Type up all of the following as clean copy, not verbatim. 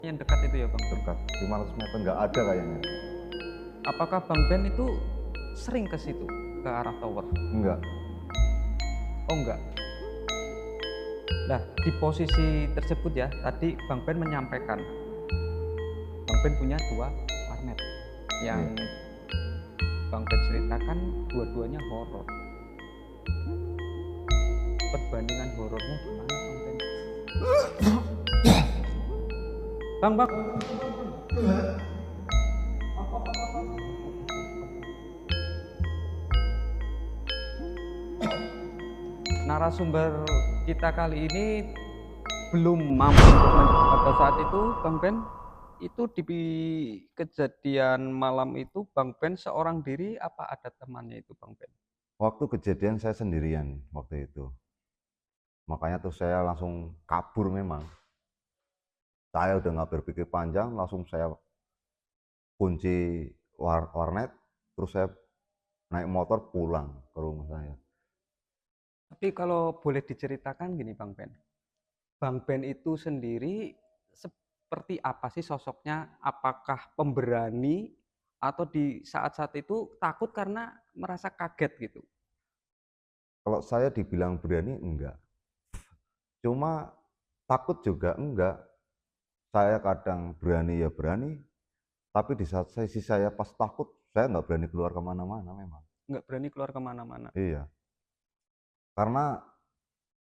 Yang dekat itu ya Bang? Dekat 500 meter nggak ada kayaknya. Apakah Bang Ben itu sering ke situ, ke arah tower? Enggak. Oh enggak. Nah, di posisi tersebut ya, tadi Bang Ben menyampaikan, Bang Ben punya 2 warnet yang Iya. Bang Ben ceritakan dua-duanya horor. Perbandingan horornya gimana Bang Ben? Bang, narasumber kita kali ini belum mampu pada saat itu Bang Ben itu di kejadian malam itu Bang Ben seorang diri apa ada temannya itu Bang Ben? Waktu kejadian saya sendirian waktu itu. Makanya tuh saya langsung kabur memang. Saya udah nggak berpikir panjang, langsung saya kunci warnet, terus saya naik motor pulang ke rumah saya. Tapi kalau boleh diceritakan gini Bang Ben itu sendiri seperti apa sih sosoknya? Apakah pemberani atau di saat-saat itu takut karena merasa kaget gitu? Kalau saya dibilang berani, enggak. Cuma takut juga enggak. Saya kadang berani ya berani, tapi di saat sisi saya pas takut, saya nggak berani keluar kemana-mana memang. Nggak berani keluar kemana-mana. Iya, karena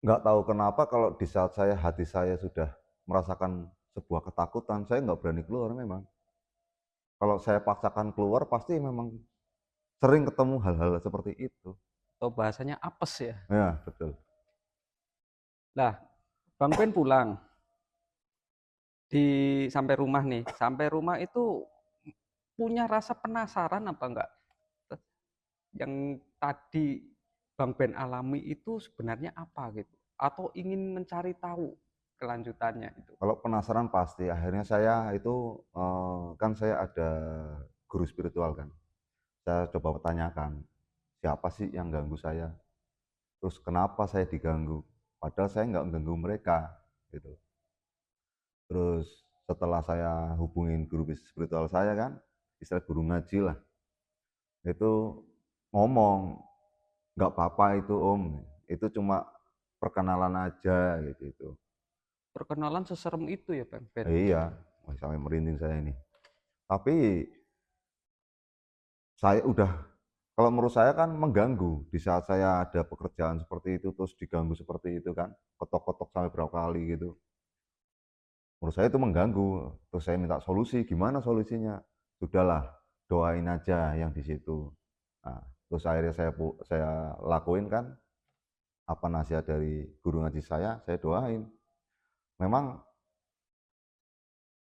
nggak tahu kenapa kalau di saat hati saya sudah merasakan sebuah ketakutan, saya nggak berani keluar memang. Kalau saya paksakan keluar, pasti memang sering ketemu hal-hal seperti itu. Atau bahasanya apes ya. Ya, betul. Lah, Bang Ben pulang sampai rumah nih. Sampai rumah itu punya rasa penasaran apa enggak? Yang tadi Bang Ben alami itu sebenarnya apa gitu? Atau ingin mencari tahu kelanjutannya itu? Kalau penasaran pasti, akhirnya saya itu, kan saya ada guru spiritual kan. Saya coba tanyakan, siapa sih yang ganggu saya? Terus kenapa saya diganggu? Padahal saya nggak mengganggu mereka, gitu. Terus setelah saya hubungin guru spiritual saya kan, istilah guru ngaji lah, itu ngomong, nggak apa-apa itu om, itu cuma perkenalan aja gitu. Perkenalan seserem itu ya Bang Ben? Iya, sampai merinding saya ini. Tapi saya udah, kalau menurut saya kan mengganggu di saat saya ada pekerjaan seperti itu terus diganggu seperti itu kan, ketok-ketok sampai berapa kali gitu. Menurut saya itu mengganggu, terus saya minta solusi, gimana solusinya? Sudahlah, doain aja yang di situ. Nah, terus akhirnya saya lakuin kan, apa nasihat dari guru ngaji saya doain. Memang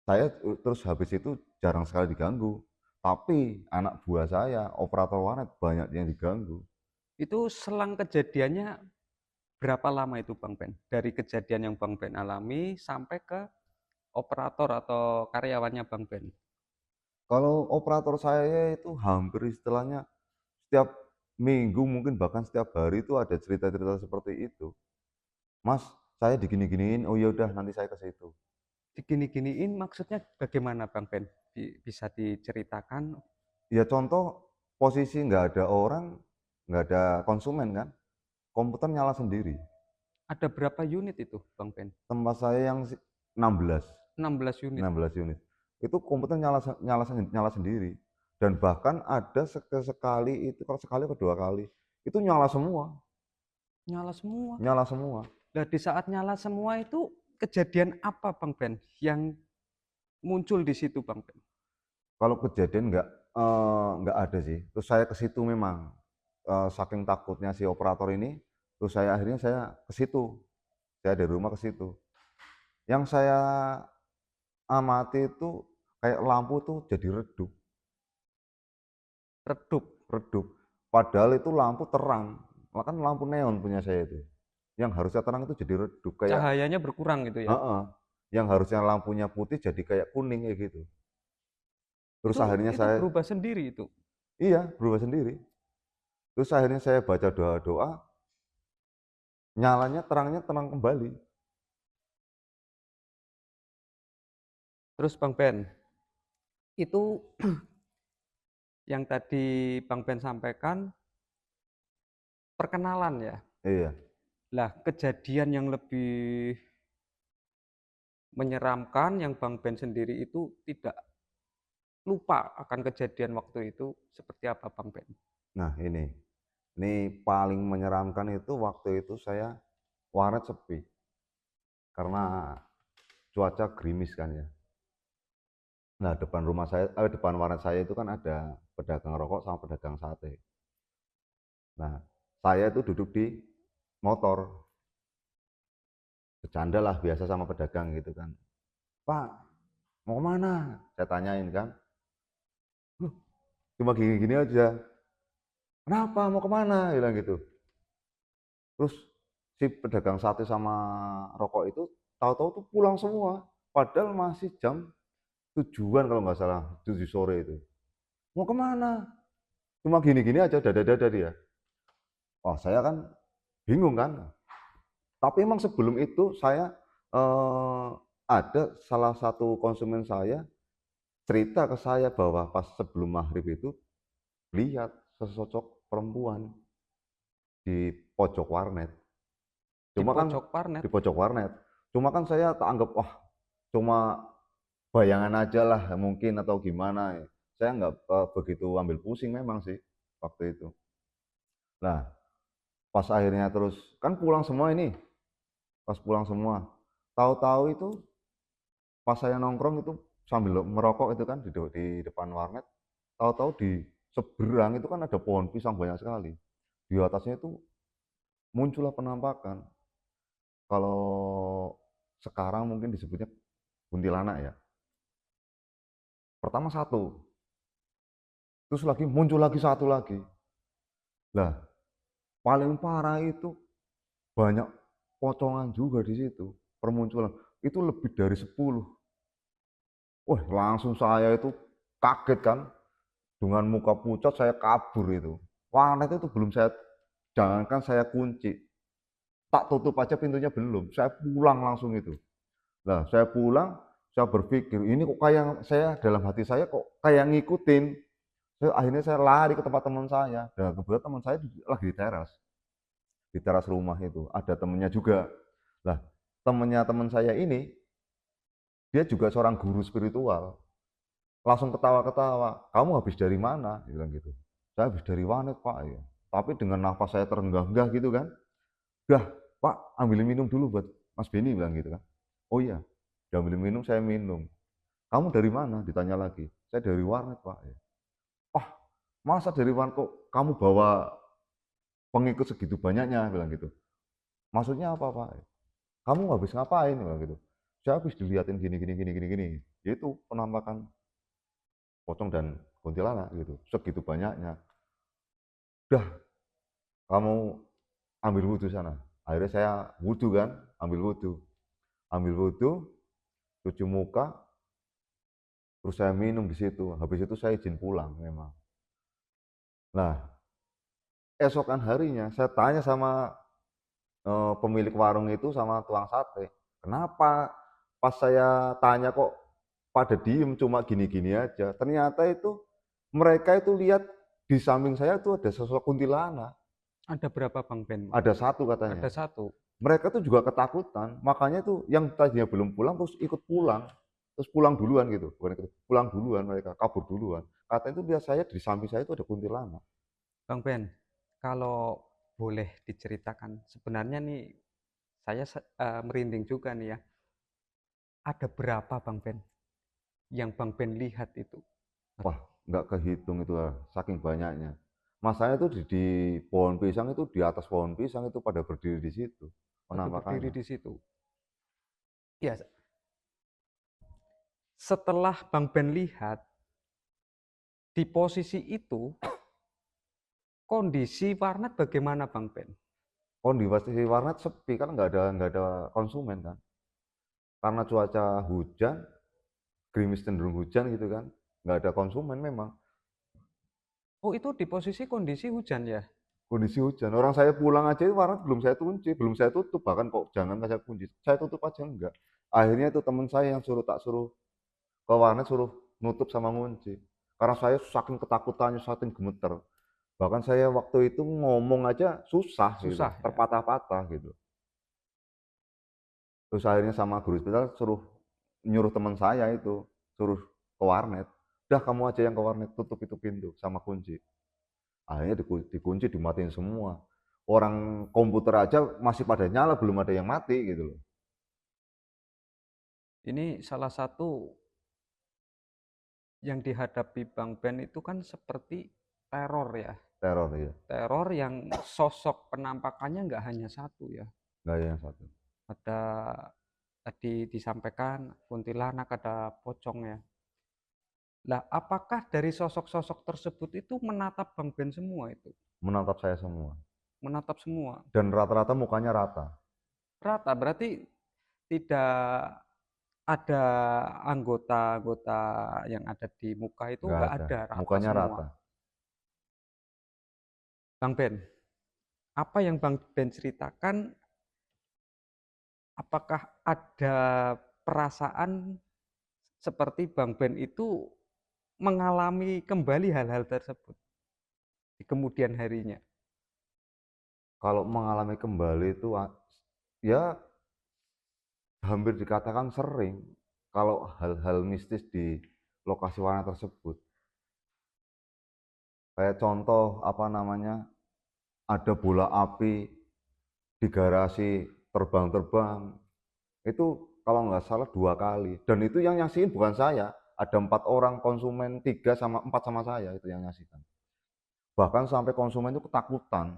saya terus habis itu jarang sekali diganggu, tapi anak buah saya, operator warnet banyak yang diganggu. Itu selang kejadiannya berapa lama itu Bang Ben? Dari kejadian yang Bang Ben alami sampai ke operator atau karyawannya Bang Ben? Kalau operator saya itu hampir istilahnya setiap minggu mungkin bahkan setiap hari itu ada cerita-cerita seperti itu. Mas, saya digini-giniin, oh ya udah nanti saya ke situ. Digini-giniin maksudnya bagaimana Bang Ben? Bisa diceritakan? Ya contoh posisi nggak ada orang, nggak ada konsumen kan, komputer nyala sendiri. Ada berapa unit itu Bang Ben? Tempat saya yang 16, 16 unit. 16 unit. Itu komputer nyala sendiri. Dan bahkan ada sekali itu, kalau sekali atau 2 kali, itu nyala semua. Nyala semua. Nyala semua. Nah, di saat nyala semua itu kejadian apa Bang Ben yang muncul di situ Bang Ben? Kalau kejadian nggak ada sih. Terus saya ke situ memang, saking takutnya si operator ini, terus akhirnya saya ke situ. Saya dari rumah ke situ. Yang saya amati itu kayak lampu tuh jadi redup, Redup. redup. Padahal itu lampu terang, kan lampu neon punya saya itu. Yang harusnya terang itu jadi redup kayak, Cahayanya berkurang gitu ya. heeh, yang harusnya lampunya putih jadi kayak kuning kayak gitu. Terus Itu akhirnya itu saya, berubah sendiri itu. iya berubah sendiri. Terus akhirnya saya baca doa-doa, terangnya terang kembali. Terus Bang Ben, itu yang tadi Bang Ben sampaikan perkenalan ya. Iya. Lah, kejadian yang lebih menyeramkan yang Bang Ben sendiri itu tidak lupa akan kejadian waktu itu seperti apa Bang Ben? Nah ini paling menyeramkan itu waktu itu saya warnet sepi, karena cuaca gerimis kan ya. Nah depan warnet saya itu kan ada pedagang rokok sama pedagang sate. Nah saya itu duduk di motor, bercanda lah biasa sama pedagang gitu kan. Pak, mau kemana? Saya tanyain kan. "Loh, cuma gini-gini aja. Kenapa? Mau kemana?" Bilang gitu. Terus si pedagang sate sama rokok itu tahu-tahu tuh pulang semua. Padahal masih jam 7-an kalau nggak salah, 7 sore itu. Mau kemana? Cuma gini-gini aja, dada-dada dia. Wah saya kan bingung kan. Tapi emang sebelum itu saya ada salah satu konsumen saya cerita ke saya bahwa pas sebelum maghrib itu lihat sesosok perempuan di pojok warnet. Di Cuma kan pojok warnet. di pojok warnet. Cuma kan saya tak anggap wah cuma bayangan aja lah mungkin atau gimana ya. Saya nggak begitu ambil pusing memang sih waktu itu. Nah, pas akhirnya terus kan pulang semua ini, pas pulang semua. Tahu-tahu itu pas saya nongkrong itu sambil merokok itu kan di depan warnet, tahu-tahu di seberang itu kan ada pohon pisang banyak sekali. Di atasnya itu muncullah penampakan. Kalau sekarang mungkin disebutnya kuntilanak ya. Pertama satu, terus lagi muncul lagi satu lagi. Lah, paling parah itu banyak pocongan juga di situ, permunculan. Itu lebih dari 10. Wah, langsung saya itu kaget kan, dengan muka pucat saya kabur itu. Warnet itu belum saya, jangankan saya kunci, tak tutup aja pintunya belum, saya pulang langsung itu. Nah, saya pulang, saya berpikir, ini kok kayak saya, dalam hati saya kok kayak ngikutin. Akhirnya saya lari ke tempat teman saya, dan kebetulan teman saya lagi di teras rumah itu, ada temennya juga. Lah, temennya teman saya ini, dia juga seorang guru spiritual. Langsung ketawa-ketawa, "Kamu habis dari mana?" Dia bilang gitu. "Saya habis dari warnet, Pak." Ya. Tapi dengan nafas saya terenggah-enggah gitu kan. "Dah, Pak, ambilin minum dulu buat Mas Beni," bilang gitu kan. "Oh iya." Diambilin minum, saya minum. "Kamu dari mana?" Ditanya lagi. "Saya dari warnet, Pak." Ya. "Ah, masa dari warnet kok kamu bawa pengikut segitu banyaknya?" Bilang gitu. "Maksudnya apa, Pak?" "Kamu habis ngapain?" Bilang gitu. "Saya habis dilihatin gini gini gini gini gini." Itu penampakan pocong dan kuntilanak gitu, segitu banyaknya. "Dah, kamu ambil wudhu sana." Akhirnya saya wudhu kan, ambil wudhu, cuci muka, terus saya minum di situ. Habis itu saya izin pulang memang. Nah, esokan harinya saya tanya sama pemilik warung itu sama tukang sate, kenapa pas saya tanya kok pada diem cuma gini-gini aja. Ternyata itu mereka itu lihat di samping saya itu ada sosok kuntilanak. Ada berapa Bang Ben? Ada satu katanya. Ada satu. Mereka tuh juga ketakutan, makanya tuh yang tadinya belum pulang terus ikut pulang. Terus pulang duluan gitu, bukan ikut, pulang duluan mereka, kabur duluan. Katanya itu lihat saya di samping saya itu ada kuntilanak. Bang Ben, kalau boleh diceritakan, sebenarnya nih saya merinding juga nih ya. Ada berapa Bang Ben yang Bang Ben lihat itu? Wah, nggak kehitung itu saking banyaknya. Masanya itu di pohon pisang itu, di atas pohon pisang itu pada berdiri di situ Pada berdiri penampakannya. di situ. Ya, setelah Bang Ben lihat di posisi itu, kondisi warnet bagaimana Bang Ben? Kondisi warnet sepi kan nggak ada konsumen kan. Karena cuaca hujan, gerimis cenderung hujan gitu kan, nggak ada konsumen memang. Oh, itu di posisi kondisi hujan ya? Kondisi hujan, orang saya pulang aja itu warnet belum saya kunci, belum saya tutup, bahkan kok jangan saya kunci, saya tutup aja enggak. Akhirnya itu teman saya yang suruh ke warnet suruh nutup sama ngunci. Karena saya saking ketakutannya, saking gemeter. Bahkan saya waktu itu ngomong aja susah gitu, Susah ya? terpatah-patah gitu. Terus akhirnya sama guru hospital nyuruh teman saya itu, suruh ke warnet. "Udah kamu aja yang ke warnet, tutup itu pintu sama kunci." Akhirnya dikunci, dimatiin semua. Orang komputer aja masih pada nyala, belum ada yang mati gitu loh. Ini salah satu yang dihadapi Bang Ben itu kan seperti teror ya. Teror ya, Teror yang sosok penampakannya nggak hanya satu ya. nggak ada yang satu. Ada tadi disampaikan kuntilanak, ada pocong ya. Lah, apakah dari sosok-sosok tersebut itu menatap Bang Ben semua itu? Menatap saya semua. Menatap semua. Dan rata-rata mukanya rata. Rata, berarti tidak ada anggota-anggota yang ada di muka itu Nggak nggak ada. ada, rata Mukanya semua. rata. Bang Ben, apa yang Bang Ben ceritakan, apakah ada perasaan seperti Bang Ben itu mengalami kembali hal-hal tersebut di kemudian harinya? Kalau mengalami kembali itu ya hampir dikatakan sering. Kalau hal-hal mistis di lokasi warna tersebut. Kayak contoh apa namanya, ada bola api di garasi terbang-terbang. Itu kalau nggak salah 2 kali. Dan itu yang nyaksiin bukan saya. Ada 4 orang konsumen, 4 sama saya itu yang nyaksikan. Bahkan sampai konsumen itu ketakutan.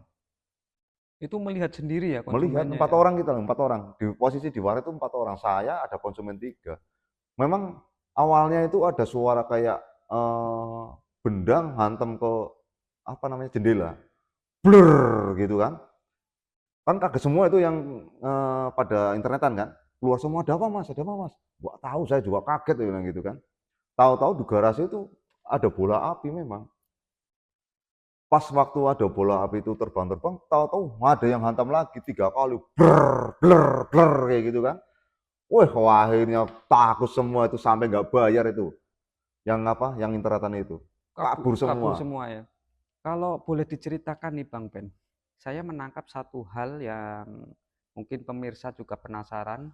Itu melihat sendiri ya Melihat konsumennya 4 ya? orang kita, 4 orang. Di posisi di warnet itu 4 orang. Saya ada konsumen 3. Memang awalnya itu ada suara kayak eh, benda hantam ke apa namanya jendela. Blur gitu kan. Kan kaget semua itu yang pada internetan kan. Keluar semua, ada apa mas, ada apa mas. Gak tahu, saya juga kaget ya bilang gitu kan. Tahu-tahu di garasi itu ada bola api memang. Pas waktu ada bola api itu terbang-terbang, tahu-tahu ada yang hantam lagi 3 kali. Blur, blur, blur kayak gitu kan. Wah, akhirnya takut semua itu sampai nggak bayar itu. Yang apa? Yang internetan itu. Kabur Kabur semua. semua ya? Kalau boleh diceritakan nih Bang Ben, saya menangkap satu hal yang mungkin pemirsa juga penasaran.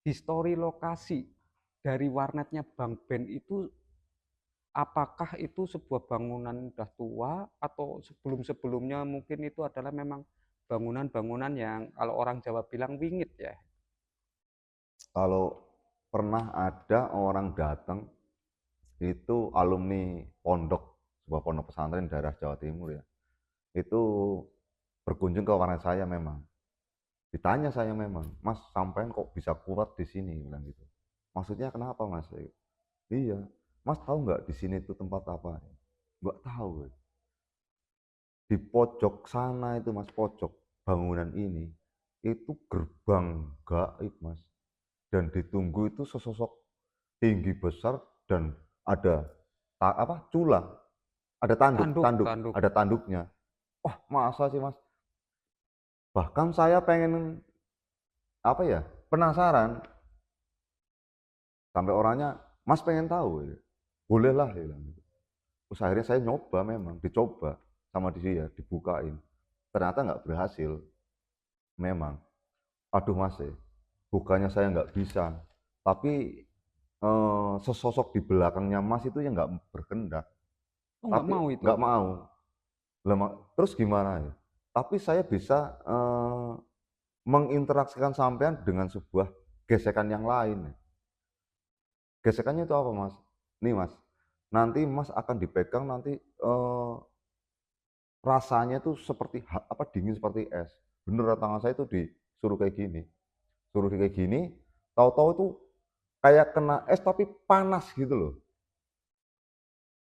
Histori lokasi dari warnetnya Bang Ben itu, apakah itu sebuah bangunan udah tua atau sebelum-sebelumnya mungkin itu adalah memang bangunan-bangunan yang kalau orang Jawa bilang wingit ya? Kalau pernah ada orang datang, itu alumni pondok, sebuah pondok pesantren daerah Jawa Timur ya. Itu berkunjung ke warnet saya memang. Ditanya saya memang, Mas sampean kok bisa kuat di sini? Bilang gitu. Maksudnya kenapa Mas? Iya, Mas tahu nggak di sini itu tempat apa? Nggak tahu. Di pojok sana itu Mas, pojok bangunan ini, itu gerbang gaib Mas. Dan ditunggu itu sesosok tinggi besar dan ada cula, ada tanduk, Tanduk, tanduk, tanduk. ada tanduknya. Wah, masa sih Mas? Bahkan saya pengen apa ya? Penasaran sampai orangnya, Mas pengen tahu ya? Bolehlah ya. Terus akhirnya saya nyoba memang, dicoba sama dia, dibukain. Ternyata nggak berhasil, memang. Aduh Mas, bukannya saya nggak bisa, tapi sesosok di belakangnya Mas itu yang nggak berkendak, Oh, nggak tapi mau itu? nggak mau. Terus gimana ya? Tapi saya bisa menginteraksikan sampean dengan sebuah gesekan yang lain. Gesekannya itu apa Mas? Nih Mas, nanti Mas akan dipegang nanti rasanya itu seperti apa dingin seperti es. Bener tangan saya itu disuruh kayak gini, suruh kayak gini, tahu-tahu itu kayak kena es tapi panas gitu loh.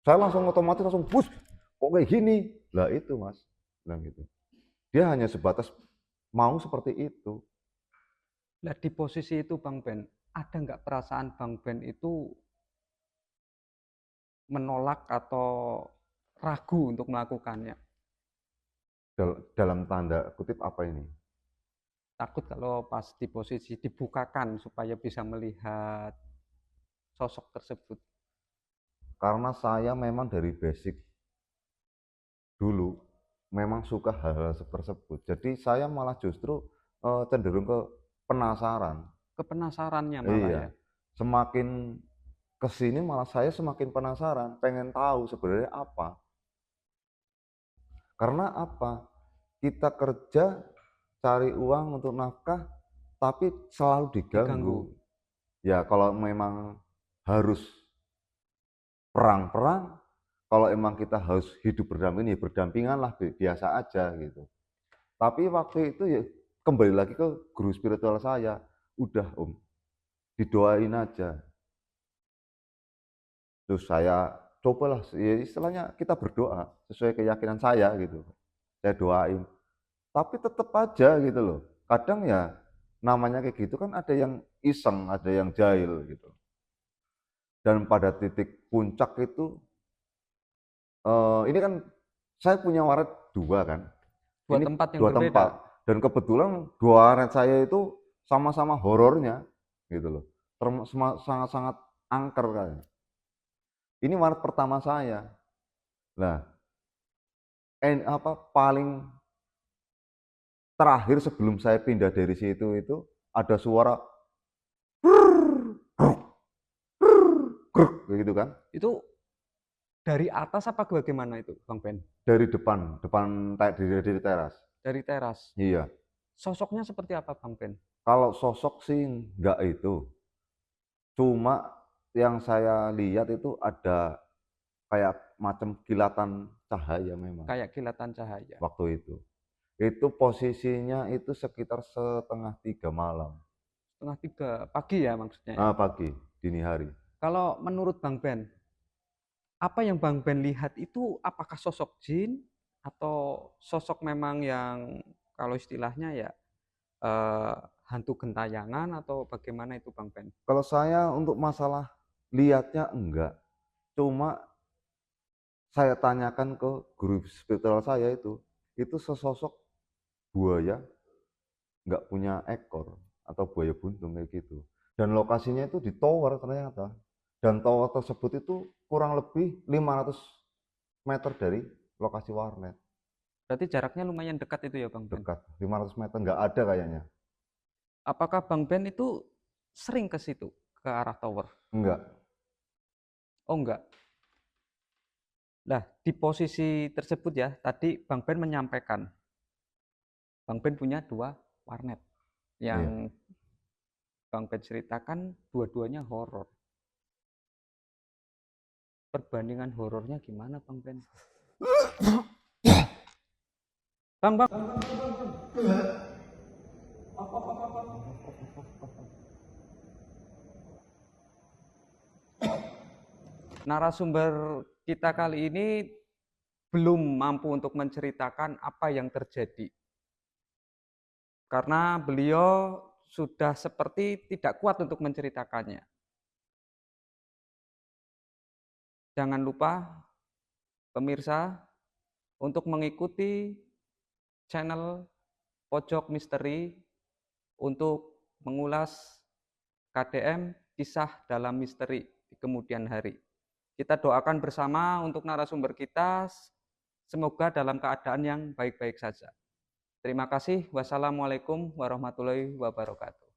Saya langsung otomatis langsung bus, kok kayak gini? Lah itu Mas, bilang gitu. Dia hanya sebatas mau seperti itu. Nah, di posisi itu Bang Ben, ada nggak perasaan Bang Ben itu menolak atau ragu untuk melakukannya? Dalam tanda kutip apa ini? Takut kalau pas di posisi dibukakan supaya bisa melihat sosok tersebut? Karena saya memang dari basic dulu memang suka hal-hal tersebut. Jadi saya malah justru cenderung ke penasaran. Kepenasarannya malah Iya, ya? semakin ke sini malah saya semakin penasaran, pengen tahu sebenarnya apa. Karena apa? Kita kerja, cari uang untuk nafkah, tapi selalu Diganggu. diganggu. Ya kalau memang harus perang-perang, kalau emang kita harus hidup berdampingan, ya berdampingan lah, biasa aja gitu. Tapi waktu itu ya kembali lagi ke guru spiritual saya, udah Om, didoain aja. Terus saya cobalah, ya istilahnya kita berdoa sesuai keyakinan saya gitu. Saya doain, tapi tetap aja gitu loh. Kadang ya namanya kayak gitu kan ada yang iseng, ada yang jahil gitu. Dan pada titik puncak itu, ini kan saya punya waret 2 kan. 2 Ini tempat yang 2 berbeda? tempat dan kebetulan 2 waret saya itu sama-sama horornya gitu loh. Sangat-sangat angker kayaknya. Ini waret pertama saya. Nah, paling terakhir sebelum saya pindah dari situ itu ada suara gitu kan. Itu dari atas apa bagaimana itu, Bang Ben? Dari depan, dari teras. Dari teras. Iya. Sosoknya seperti apa, Bang Ben? Kalau sosok sih enggak itu. Cuma yang saya lihat itu ada kayak macam kilatan cahaya memang Kayak kilatan cahaya. waktu itu. Itu posisinya itu sekitar 2:30 malam. Setengah 3 pagi ya maksudnya ya? Pagi, dini hari. Kalau menurut Bang Ben, apa yang Bang Ben lihat itu apakah sosok jin atau sosok memang yang kalau istilahnya ya eh, hantu gentayangan atau bagaimana itu Bang Ben? Kalau saya untuk masalah lihatnya enggak, cuma saya tanyakan ke guru spiritual saya itu sesosok buaya nggak punya ekor atau buaya buntung kayak gitu. Dan lokasinya itu di tower ternyata. Dan tower tersebut itu kurang lebih 500 meter dari lokasi warnet. Berarti jaraknya lumayan dekat itu ya Bang Ben. Dekat, 500 meter nggak ada kayaknya. Apakah Bang Ben itu sering ke situ, ke arah tower? Enggak. Oh enggak. Nah, di posisi tersebut ya, tadi Bang Ben menyampaikan, Bang Ben punya 2 warnet. Iya. Yang Bang Ben ceritakan dua-duanya horor. Perbandingan horornya gimana Bang Ben? Bang, narasumber kita kali ini belum mampu untuk menceritakan apa yang terjadi. Karena beliau sudah seperti tidak kuat untuk menceritakannya. Jangan lupa pemirsa untuk mengikuti channel Pojok Misteri untuk mengulas KDM kisah dalam misteri di kemudian hari. Kita doakan bersama untuk narasumber kita, semoga dalam keadaan yang baik-baik saja. Terima kasih. Wassalamualaikum warahmatullahi wabarakatuh.